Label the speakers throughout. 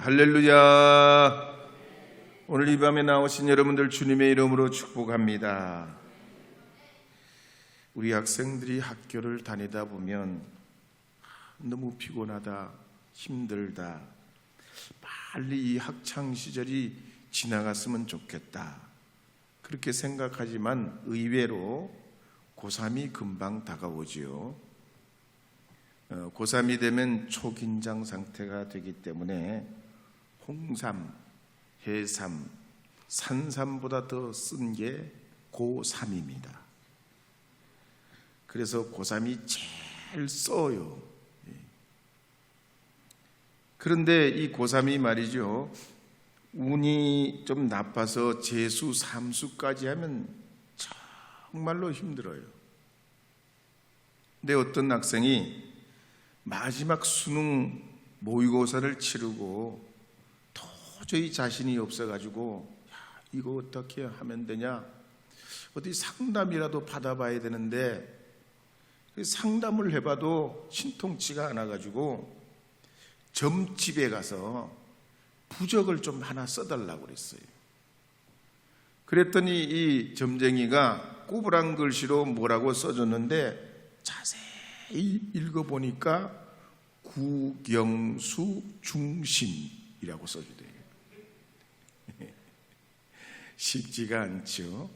Speaker 1: 할렐루야. 오늘 이 밤에 나오신 여러분들 주님의 이름으로 축복합니다. 우리 학생들이 학교를 다니다 보면 너무 피곤하다, 힘들다, 빨리 이 학창시절이 지나갔으면 좋겠다, 그렇게 생각하지만 의외로 고3이 금방 다가오지요. 고3이 되면 초긴장 상태가 되기 때문에 홍삼, 해삼, 산삼보다 더 쓴 게 고3입니다. 그래서 고3이 제일 써요. 그런데 이 고3이 말이죠, 운이 좀 나빠서 재수, 삼수까지 하면 정말로 힘들어요. 근데 어떤 학생이 마지막 수능 모의고사를 치르고 도저히 자신이 없어가지고 이거 어떻게 하면 되냐, 어디 상담이라도 받아봐야 되는데 상담을 해봐도 신통치가 않아가지고 점집에 가서 부적을 좀 하나 써달라고 그랬어요. 그랬더니 이 점쟁이가 꼬부랑 글씨로 뭐라고 써줬는데 자세히 읽어보니까 구경수 중심이라고 써주대요. 쉽지가 않죠.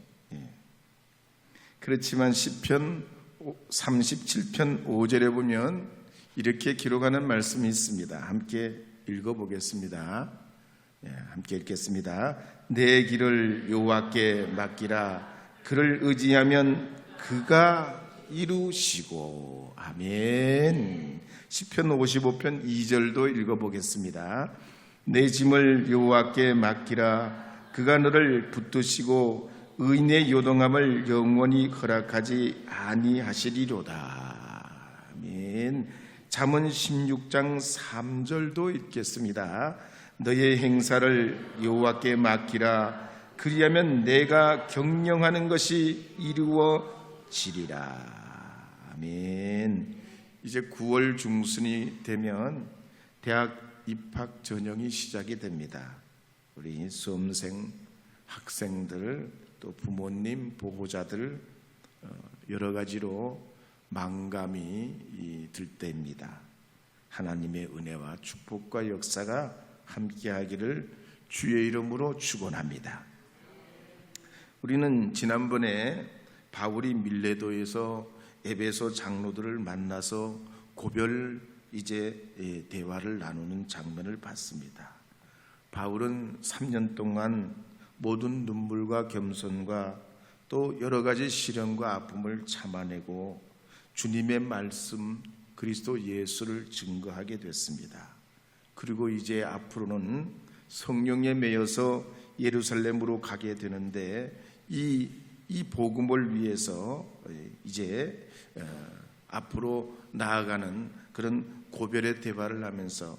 Speaker 1: 그렇지만 시편 37편 5절에 보면 이렇게 기록하는 말씀이 있습니다. 함께 읽어보겠습니다. 함께 읽겠습니다. 내 길을 여호와께 맡기라. 그를 의지하면 그가 이루시고. 아멘. 시편 55편 2절도 읽어보겠습니다. 내 짐을 여호와께 맡기라. 그가 너를 붙드시고 의인의 요동함을 영원히 허락하지 아니하시리로다. 아멘. 잠언 16장 3절도 읽겠습니다. 너의 행사를 여호와께 맡기라. 그리하면 내가 경영하는 것이 이루어지리라. 아멘. 이제 9월 중순이 되면 대학 입학 전형이 시작이 됩니다. 우리 수험생, 학생들, 또 부모님, 보호자들 여러 가지로 망감이 들 때입니다. 하나님의 은혜와 축복과 역사가 함께하기를 주의 이름으로 축원합니다. 우리는 지난번에 바울이 밀레도에서 에베소 장로들을 만나서 고별 대화를 나누는 장면을 봤습니다. 바울은 3년 동안 모든 눈물과 겸손과 또 여러 가지 시련과 아픔을 참아내고 주님의 말씀 그리스도 예수를 증거하게 됐습니다. 그리고 이제 앞으로는 성령에 매여서 예루살렘으로 가게 되는데 이 복음을 위해서 이제 앞으로 나아가는 그런 고별의 대화를 하면서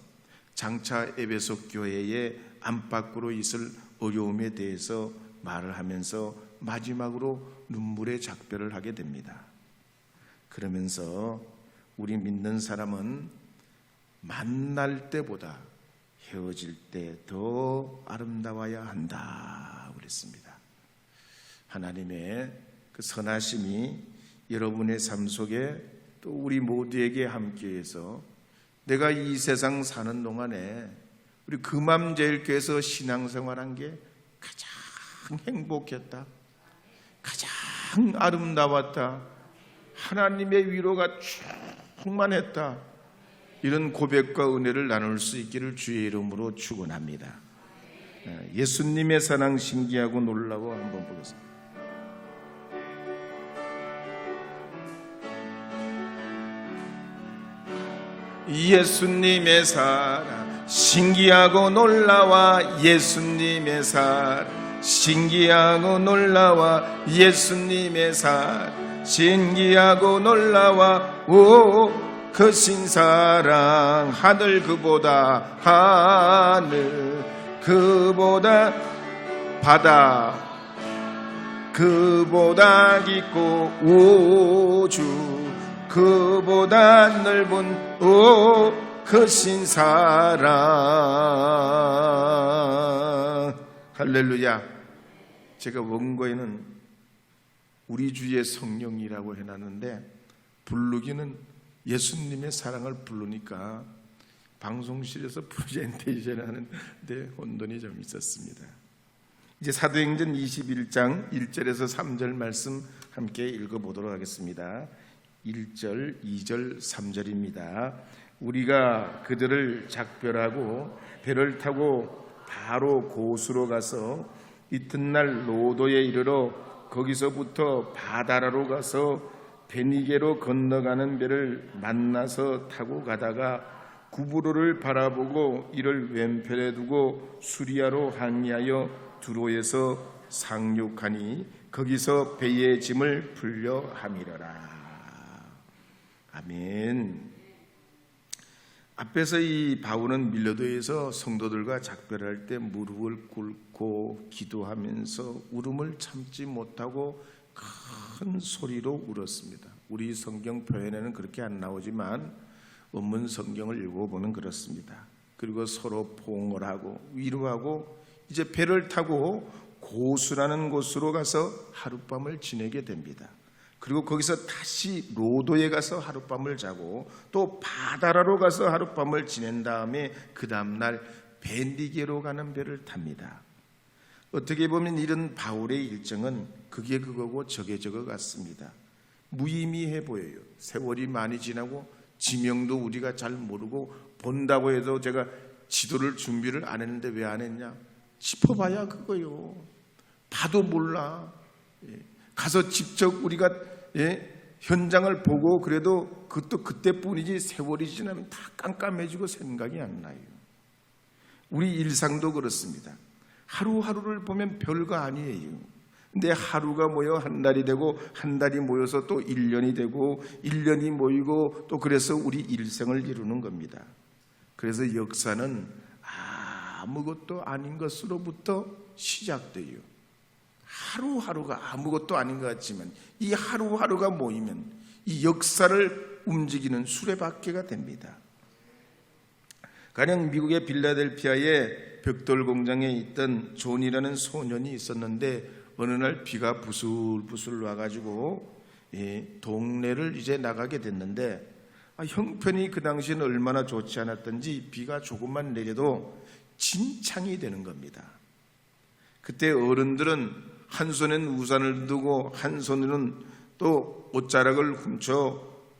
Speaker 1: 장차 에베소 교회의 안팎으로 있을 어려움에 대해서 말을 하면서 마지막으로 눈물의 작별을 하게 됩니다. 그러면서 우리 믿는 사람은 만날 때보다 헤어질 때 더 아름다워야 한다 그랬습니다. 하나님의 그 선하심이 여러분의 삶 속에 또 우리 모두에게 함께해서 내가 이 세상 사는 동안에 우리 금암제일교회에서 신앙생활한 게 가장 행복했다, 가장 아름다웠다, 하나님의 위로가 충만했다, 이런 고백과 은혜를 나눌 수 있기를 주의 이름으로 축원합니다. 예수님의 사랑 신기하고 놀라고 한번 보겠습니다. 예수님의 사랑 신기하고 놀라와, 예수님의 사랑 신기하고 놀라와, 예수님의 사랑 신기하고 놀라와. 오 크신 사랑, 하늘 그보다, 하늘 그보다, 바다 그보다 깊고 우주 그보다 넓은 오 크신 사랑. 할렐루야. 제가 원고에는 우리 주의 성령이라고 해놨는데 부르기는 예수님의 사랑을 부르니까 방송실에서 프레젠테이션 하는데 혼돈이 좀 있었습니다. 이제 사도행전 21장 1절에서 3절 말씀 함께 읽어보도록 하겠습니다. 1절, 2절, 3절입니다. 우리가 그들을 작별하고 배를 타고 바로 고수로 가서 이튿날 로도에 이르러 거기서부터 바다라로 가서 베니게로 건너가는 배를 만나서 타고 가다가 구브로를 바라보고 이를 왼편에 두고 수리아로 항해하여 두로에서 상륙하니 거기서 배의 짐을 풀려 함이러라. 아멘. 앞에서 이 바울은 밀려도에서 성도들과 작별할 때 무릎을 꿇고 기도하면서 울음을 참지 못하고 큰 소리로 울었습니다. 우리 성경 표현에는 그렇게 안 나오지만 원문 성경을 읽어보면 그렇습니다. 그리고 서로 포옹을 하고 위로하고 이제 배를 타고 고수라는 곳으로 가서 하룻밤을 지내게 됩니다. 그리고 거기서 다시 로도에 가서 하룻밤을 자고 또 바다라로 가서 하룻밤을 지낸 다음에 그 다음날 베니게로 가는 배를 탑니다. 어떻게 보면 이런 바울의 일정은 그게 그거고 저게 저거 같습니다. 무의미해 보여요. 세월이 많이 지나고 지명도 우리가 잘 모르고 본다고 해도 제가 지도를 준비를 안 했는데 왜 안 했냐? 짚어봐야 그거요. 봐도 몰라. 가서 직접 우리가 현장을 보고 그래도 그것도 그때뿐이지 세월이 지나면 다 깜깜해지고 생각이 안 나요. 우리 일상도 그렇습니다. 하루하루를 보면 별거 아니에요. 근데 하루가 모여 한 달이 되고 한 달이 모여서 또 1년이 되고 1년이 모이고 또 그래서 우리 일생을 이루는 겁니다. 그래서 역사는 아무것도 아닌 것으로부터 시작돼요. 하루하루가 아무것도 아닌 것 같지만 이 하루하루가 모이면 이 역사를 움직이는 수레바퀴가 됩니다. 가령 미국의 빌라델피아에 벽돌 공장에 있던 존이라는 소년이 있었는데 어느 날 비가 부슬부슬 와가지고 동네를 이제 나가게 됐는데 형편이 그 당시에는 얼마나 좋지 않았던지 비가 조금만 내려도 진창이 되는 겁니다. 그때 어른들은 한 손엔 우산을 두고 한 손으로는 또 옷자락을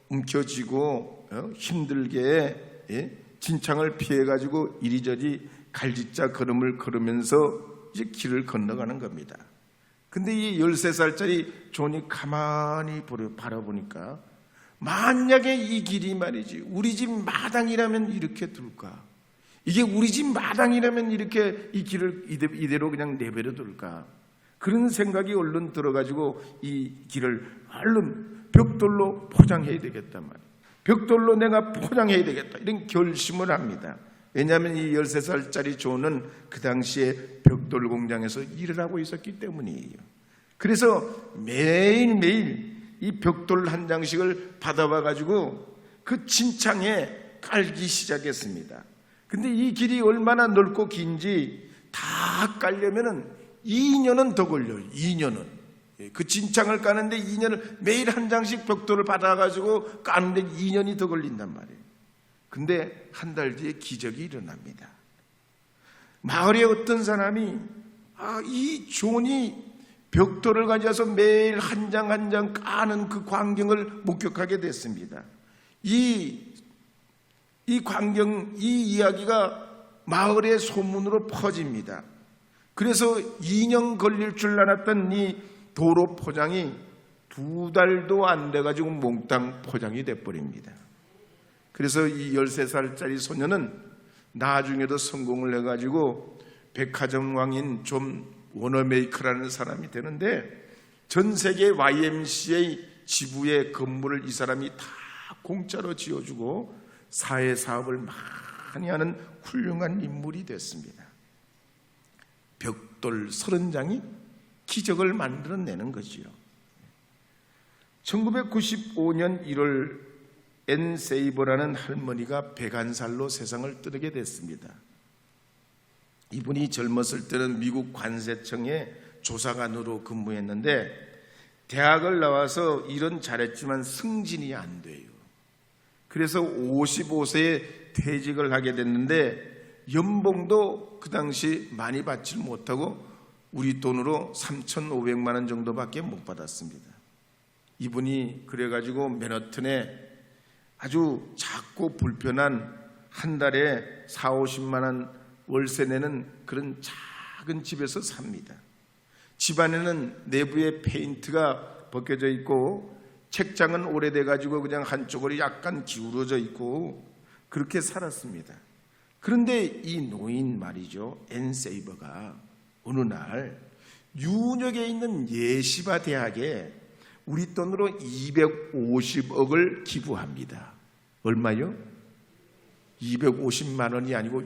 Speaker 1: 움켜쥐고 힘들게 진창을 피해가지고 이리저리 갈짓자 걸음을 걸으면서 이제 길을 건너가는 겁니다. 근데 이 13살짜리 존이 가만히 바라보니까 만약에 이 길이 말이지 우리 집 마당이라면 이렇게 둘까? 이게 우리 집 마당이라면 이렇게 이 길을 이대로 그냥 내버려 둘까? 그런 생각이 얼른 들어가지고 이 길을 얼른 벽돌로 포장해야 되겠단 말이에요. 벽돌로 내가 포장해야 되겠다 이런 결심을 합니다. 왜냐하면 이 13살짜리 존은 그 당시에 벽돌 공장에서 일을 하고 있었기 때문이에요. 그래서 매일매일 이 벽돌 한 장씩을 받아와 가지고 그 진창에 깔기 시작했습니다. 근데 이 길이 얼마나 넓고 긴지 다 깔려면은 2년은 더 걸려요. 2년은. 그 진창을 까는데 2년을 매일 한 장씩 벽돌을 받아가지고 까는데 2년이 더 걸린단 말이에요. 근데 한 달 뒤에 기적이 일어납니다. 마을에 어떤 사람이 이 존이 벽돌을 가져와서 매일 한 장 한 장 까는 그 광경을 목격하게 됐습니다. 이 광경, 이 이야기가 마을의 소문으로 퍼집니다. 그래서 2년 걸릴 줄 알았던 이 도로 포장이 2달도 안 돼가지고 몽땅 포장이 돼버립니다. 그래서 이 13살짜리 소녀는 나중에도 성공을 해가지고 백화점 왕인 존 워너메이커라는 사람이 되는데 전 세계 YMCA 지부의 건물을 이 사람이 다 공짜로 지어주고 사회사업을 많이 하는 훌륭한 인물이 됐습니다. 벽돌 30장이 기적을 만들어내는 거지요. 1995년 1월 앤 세이버라는 할머니가 101살로 세상을 떠나게 됐습니다. 이분이 젊었을 때는 미국 관세청의 조사관으로 근무했는데 대학을 나와서 일은 잘했지만 승진이 안 돼요. 그래서 55세에 퇴직을 하게 됐는데 연봉도 그 당시 많이 받지 못하고 우리 돈으로 3,500만 원 정도밖에 못 받았습니다. 이분이 그래가지고 맨하튼에 아주 작고 불편한 한 달에 4, 50만 원 월세 내는 그런 작은 집에서 삽니다. 집안에는 내부에 페인트가 벗겨져 있고 책장은 오래돼가지고 그냥 한쪽으로 약간 기울어져 있고 그렇게 살았습니다. 그런데 이 노인 말이죠, 앤 세이버가 어느 날 뉴욕에 있는 예시바 대학에 우리 돈으로 250억을 기부합니다. 얼마요? 250만 원이 아니고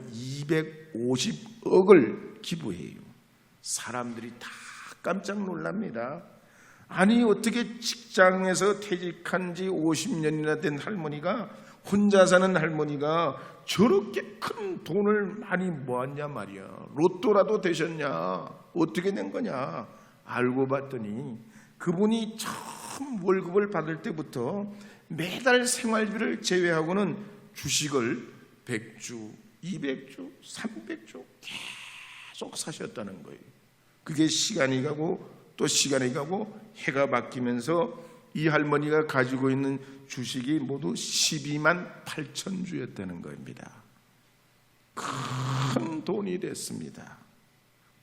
Speaker 1: 250억을 기부해요. 사람들이 다 깜짝 놀랍니다. 아니 어떻게 직장에서 퇴직한 지 50년이나 된 할머니가, 혼자 사는 할머니가 저렇게 큰 돈을 많이 모았냐 말이야. 로또라도 되셨냐? 어떻게 된 거냐? 알고 봤더니 그분이 처음 월급을 받을 때부터 매달 생활비를 제외하고는 주식을 100주, 200주, 300주 계속 사셨다는 거예요. 그게 시간이 가고 또 시간이 가고 해가 바뀌면서 이 할머니가 가지고 있는 주식이 모두 12만 8천 주였다는 겁니다. 큰 돈이 됐습니다.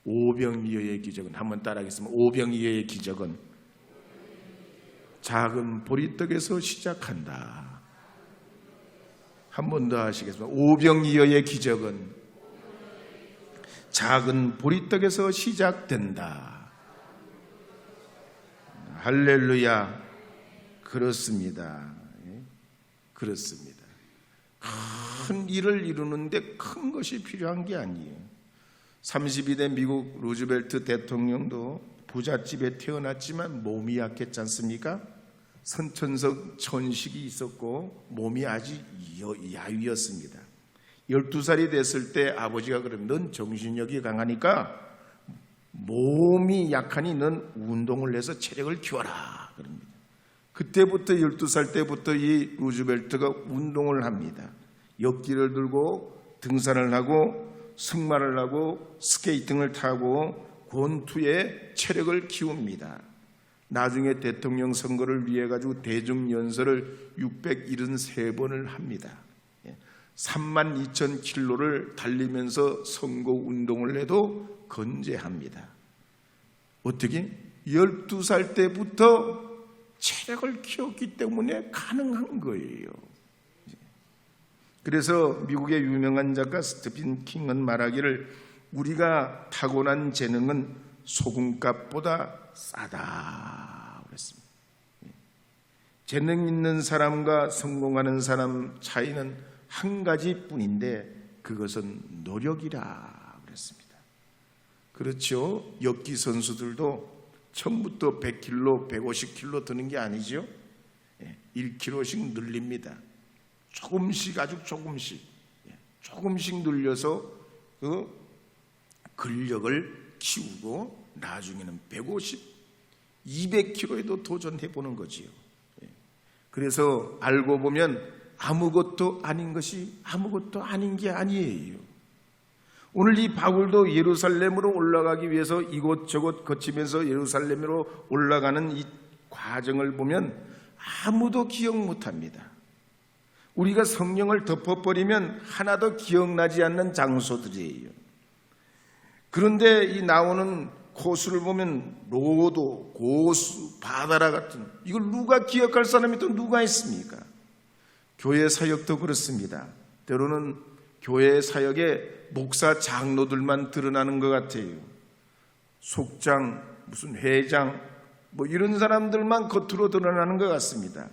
Speaker 1: 오병이어의 기적은, 한번 따라하겠습니다. 오병이어의 기적은 작은 보리떡에서 시작한다. 한 번 더 하시겠습니다. 오병이어의 기적은 작은 보리떡에서 시작된다. 할렐루야. 그렇습니다. 그렇습니다. 큰 일을 이루는데 큰 것이 필요한 게 아니에요. 32대 미국 루즈벨트 대통령도 부잣집에 태어났지만 몸이 약했지 않습니까? 선천성 천식이 있었고 몸이 아주 야위였습니다. 12살이 됐을 때 아버지가 그럽니다. 넌 정신력이 강하니까 몸이 약하니 넌 운동을 해서 체력을 키워라 그럽니다. 그때부터 12살 때부터 이 루즈벨트가 운동을 합니다. 역기를 들고 등산을 하고 승마를 하고 스케이팅을 타고 권투에 체력을 키웁니다. 나중에 대통령 선거를 위해 가지고 대중연설을 673번을 합니다. 32,000km를 달리면서 선거 운동을 해도 건재합니다. 어떻게? 12살 때부터 체력을 키웠기 때문에 가능한 거예요. 그래서 미국의 유명한 작가 스티븐 킹은 말하기를 우리가 타고난 재능은 소금값보다 싸다 그랬습니다. 재능 있는 사람과 성공하는 사람 차이는 한 가지뿐인데 그것은 노력이라 그랬습니다. 그렇죠. 역기 선수들도 처음부터 100kg, 150kg 드는 게 아니죠. 1kg씩 늘립니다. 조금씩, 아주 조금씩 늘려서 그 근력을 키우고 나중에는 150, 200kg에도 도전해 보는 거지요. 그래서 알고 보면 아무것도 아닌 것이 아무것도 아닌 게 아니에요. 오늘 이 바울도 예루살렘으로 올라가기 위해서 이곳저곳 거치면서 예루살렘으로 올라가는 이 과정을 보면 아무도 기억 못합니다. 우리가 성령을 덮어버리면 하나도 기억나지 않는 장소들이에요. 그런데 이 나오는 코스를 보면 로도, 고수, 바다라 같은, 이걸 누가 기억할 사람이 또 누가 있습니까? 교회 사역도 그렇습니다. 때로는 교회 사역에 목사 장로들만 드러나는 것 같아요. 속장, 무슨 회장, 뭐 이런 사람들만 겉으로 드러나는 것 같습니다.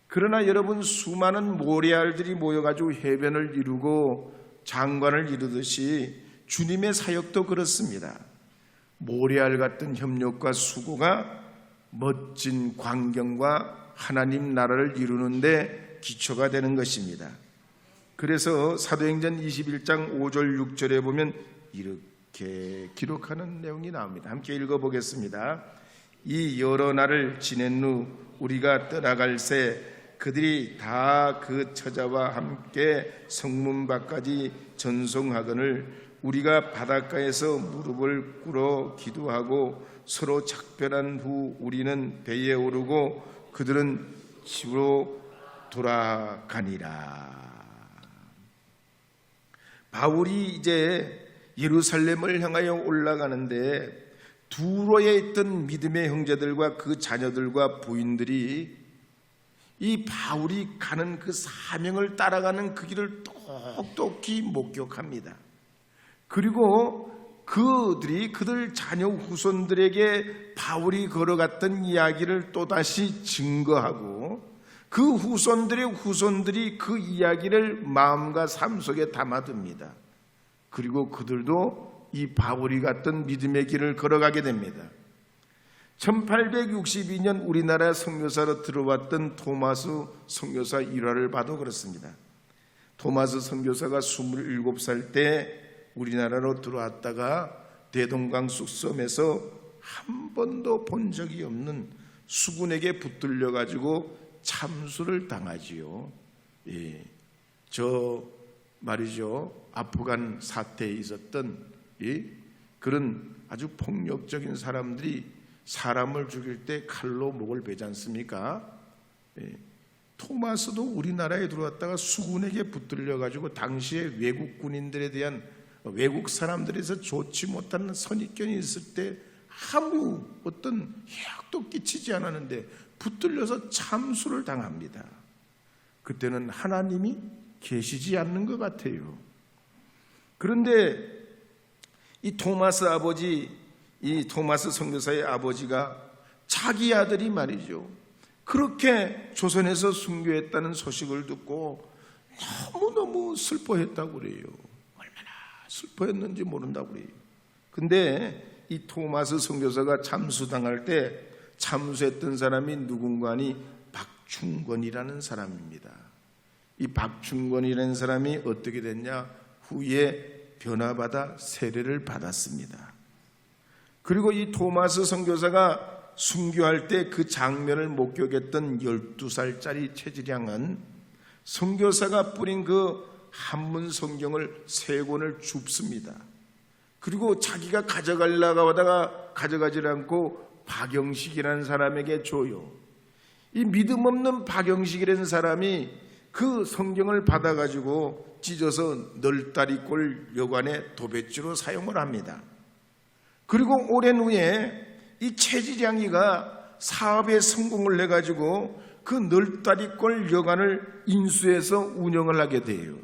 Speaker 1: 그러나 여러분, 수많은 모래알들이 모여가지고 해변을 이루고 장관을 이루듯이 주님의 사역도 그렇습니다. 모래알 같은 협력과 수고가 멋진 광경과 하나님 나라를 이루는데 기초가 되는 것입니다. 그래서 사도행전 21장 5절 6절에 보면 이렇게 기록하는 내용이 나옵니다. 함께 읽어보겠습니다. 이 여러 날을 지낸 후 우리가 떠나갈새 그들이 다 그 처자와 함께 성문 밖까지 전송하거늘 우리가 바닷가에서 무릎을 꿇어 기도하고 서로 작별한 후 우리는 배에 오르고 그들은 집으로 돌아가니라. 바울이 이제 예루살렘을 향하여 올라가는데 두로에 있던 믿음의 형제들과 그 자녀들과 부인들이 이 바울이 가는 그 사명을 따라가는 그 길을 똑똑히 목격합니다. 그리고 그들이 그들 자녀 후손들에게 바울이 걸어갔던 이야기를 또다시 증거하고 그 후손들의 후손들이 그 이야기를 마음과 삶 속에 담아둡니다. 그리고 그들도 이 바울이 갔던 믿음의 길을 걸어가게 됩니다. 1862년 우리나라 선교사로 들어왔던 토마스 선교사 일화를 봐도 그렇습니다. 토마스 선교사가 27살 때 우리나라로 들어왔다가 대동강 쑥섬에서 한 번도 본 적이 없는 수군에게 붙들려 가지고 참수를 당하지요. 예, 저 말이죠. 아프간 사태에 있었던 그런 아주 폭력적인 사람들이 사람을 죽일 때 칼로 목을 베지 않습니까? 예, 토마스도 우리나라에 들어왔다가 수군에게 붙들려 가지고 당시에 외국 군인들에 대한 외국 사람들에서 좋지 못한 선입견이 있을 때 아무 어떤 해악도 끼치지 않았는데 붙들려서 참수를 당합니다. 그때는 하나님이 계시지 않는 것 같아요. 그런데 이 토마스 아버지, 이 토마스 선교사의 아버지가 자기 아들이 말이죠, 그렇게 조선에서 순교했다는 소식을 듣고 너무너무 슬퍼했다고 그래요. 얼마나 슬퍼했는지 모른다고 그래요. 근데 이 토마스 선교사가 참수당할 때 참수했던 사람이 누군가니 박충권이라는 사람입니다. 이 박충권이라는 사람이 어떻게 됐냐? 후에 변화받아 세례를 받았습니다. 그리고 이 토마스 선교사가 순교할 때 그 장면을 목격했던 12살짜리 최지량은 선교사가 뿌린 그 한문 성경을 3권을 줍습니다. 그리고 자기가 가져가려고 하다가 가져가지 않고 박영식이라는 사람에게 줘요. 이 믿음 없는 박영식이라는 사람이 그 성경을 받아가지고 찢어서 널다리꼴 여관의 도배지로 사용을 합니다. 그리고 오랜 후에 이 최지량이가 사업에 성공을 해가지고 그 널다리꼴 여관을 인수해서 운영을 하게 돼요.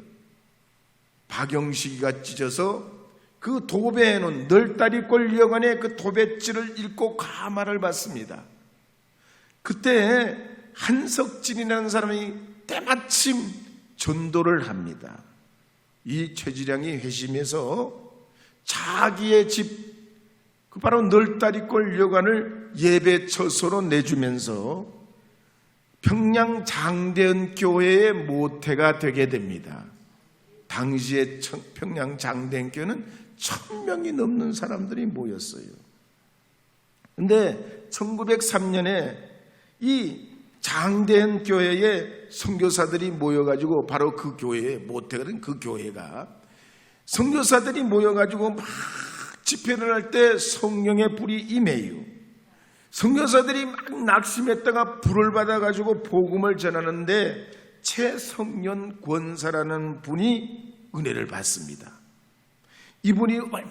Speaker 1: 박영식이가 찢어서 그 도배해놓은 널다리꼴 여관의 그 도배지를 읽고 가마를 받습니다. 그때 한석진이라는 사람이 때마침 전도를 합니다. 이 최지량이 회심해서 자기의 집, 그 바로 널다리꼴 여관을 예배 처소로 내주면서 평양 장대현 교회의 모태가 되게 됩니다. 당시에 평양 장대현 교회는 1000명이 넘는 사람들이 모였어요. 그런데 1903년에 이 장대현 교회에 선교사들이 모여가지고 바로 그 교회에 모태가 된 그 교회가 선교사들이 모여가지고 막 집회를 할 때 성령의 불이 임해요. 선교사들이 막 낙심했다가 불을 받아가지고 복음을 전하는데 최성년 권사라는 분이 은혜를 받습니다. 이분이 얼마나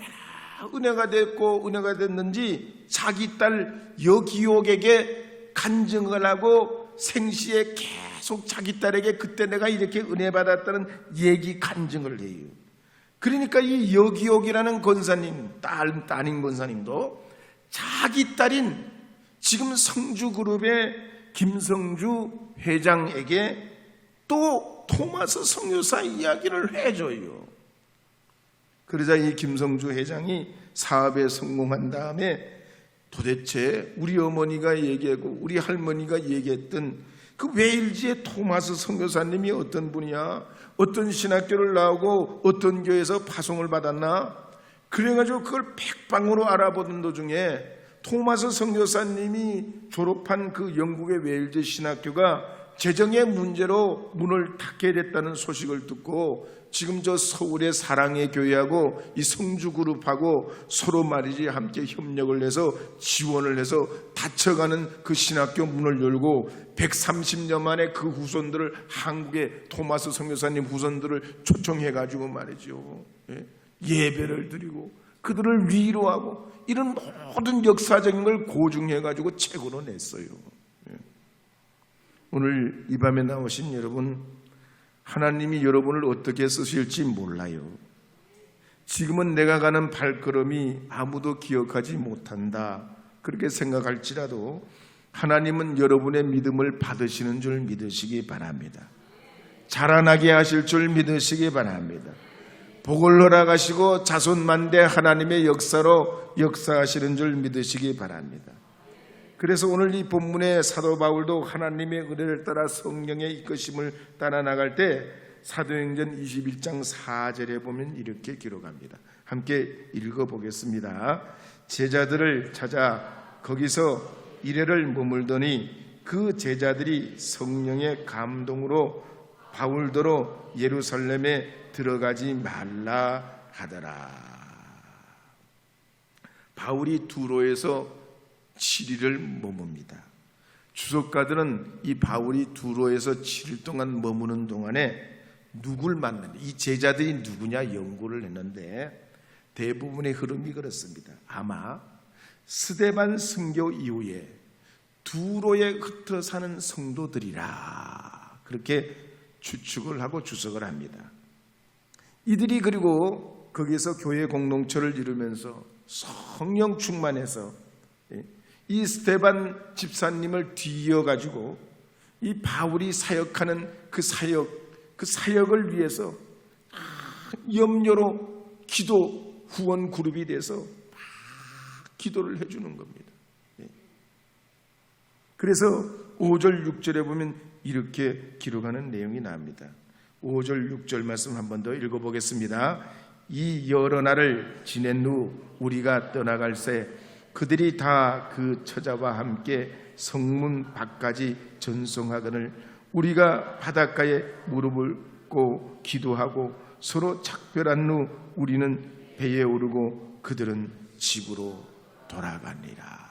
Speaker 1: 은혜가 됐는지 자기 딸 여기옥에게 간증을 하고 생시에 계속 자기 딸에게 그때 내가 이렇게 은혜 받았다는 얘기 간증을 해요. 그러니까 이 여기옥이라는 권사님, 따님 권사님도 자기 딸인 지금 성주그룹의 김성주 회장에게 또 토마스 선교사 이야기를 해줘요. 그러자 이 김성주 회장이 사업에 성공한 다음에 도대체 우리 어머니가 얘기하고 우리 할머니가 얘기했던 그 웨일즈의 토마스 선교사님이 어떤 분이야? 어떤 신학교를 나오고 어떤 교회에서 파송을 받았나? 그래가지고 그걸 백방으로 알아보던 도중에 토마스 선교사님이 졸업한 그 영국의 웨일즈 신학교가 재정의 문제로 문을 닫게 됐다는 소식을 듣고 지금 저 서울의 사랑의 교회하고 이 성주그룹하고 서로 말이지 함께 협력을 해서 지원을 해서 닫혀가는 그 신학교 문을 열고 130년 만에 그 후손들을 한국의 토마스 선교사님 후손들을 초청해가지고 말이죠, 예배를 드리고 그들을 위로하고 이런 모든 역사적인 걸 고증해가지고 책으로 냈어요. 오늘 이 밤에 나오신 여러분, 하나님이 여러분을 어떻게 쓰실지 몰라요. 지금은 내가 가는 발걸음이 아무도 기억하지 못한다 그렇게 생각할지라도 하나님은 여러분의 믿음을 받으시는 줄 믿으시기 바랍니다. 자라나게 하실 줄 믿으시기 바랍니다. 복을 허락하시고 자손만대 하나님의 역사로 역사하시는 줄 믿으시기 바랍니다. 그래서 오늘 이 본문의 사도 바울도 하나님의 은혜를 따라 성령의 이끄심을 따라 나갈 때 사도행전 21장 4절에 보면 이렇게 기록합니다. 함께 읽어보겠습니다. 제자들을 찾아 거기서 이래를 머물더니 그 제자들이 성령의 감동으로 바울더러 예루살렘에 들어가지 말라 하더라. 바울이 두로에서 7일을 머뭅니다. 주석가들은 이 바울이 두로에서 7일 동안 머무는 동안에 누굴 만났냐, 이 제자들이 누구냐 연구를 했는데 대부분의 흐름이 그렇습니다. 아마 스데반 순교 이후에 두로에 흩어 사는 성도들이라 그렇게 추측을 하고 주석을 합니다. 이들이 그리고 거기서 교회 공동체를 이루면서 성령 충만해서 이 스데반 집사님을 뒤이어가지고 이 바울이 사역하는 그 사역을 위해서 염려로 기도 후원 그룹이 돼서 기도를 해주는 겁니다. 그래서 5절 6절에 보면 이렇게 기록하는 내용이 나옵니다. 5절 6절 말씀 한 번 더 읽어보겠습니다. 이 여러 날을 지낸 후 우리가 떠나갈새 그들이 다 그 처자와 함께 성문 밖까지 전송하거늘 우리가 바닷가에 무릎을 꿇고 기도하고 서로 작별한 후 우리는 배에 오르고 그들은 집으로 돌아가니라.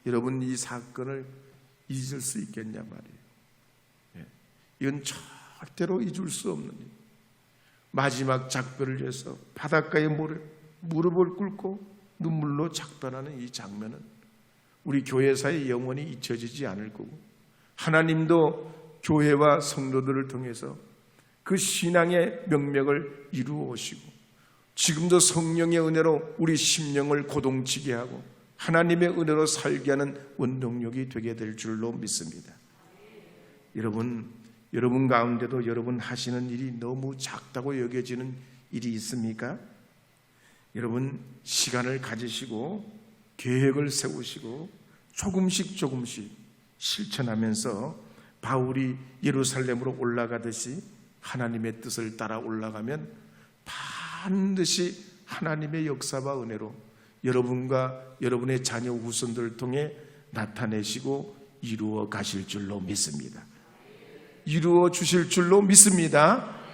Speaker 1: 여러분, 이 사건을 잊을 수 있겠냐 말이에요. 이건 절대로 잊을 수 없는 일. 마지막 작별을 해서 바닷가에 무릎을 꿇고 눈물로 작별하는 이 장면은 우리 교회사에 영원히 잊혀지지 않을 거고 하나님도 교회와 성도들을 통해서 그 신앙의 명맥을 이루어 오시고 지금도 성령의 은혜로 우리 심령을 고동치게 하고 하나님의 은혜로 살게 하는 원동력이 되게 될 줄로 믿습니다. 여러분 가운데도 여러분 하시는 일이 너무 작다고 여겨지는 일이 있습니까? 여러분 시간을 가지시고 계획을 세우시고 조금씩 실천하면서 바울이 예루살렘으로 올라가듯이 하나님의 뜻을 따라 올라가면 반드시 하나님의 역사와 은혜로 여러분과 여러분의 자녀 후손들을 통해 나타내시고 이루어 가실 줄로 믿습니다. 이루어 주실 줄로 믿습니다.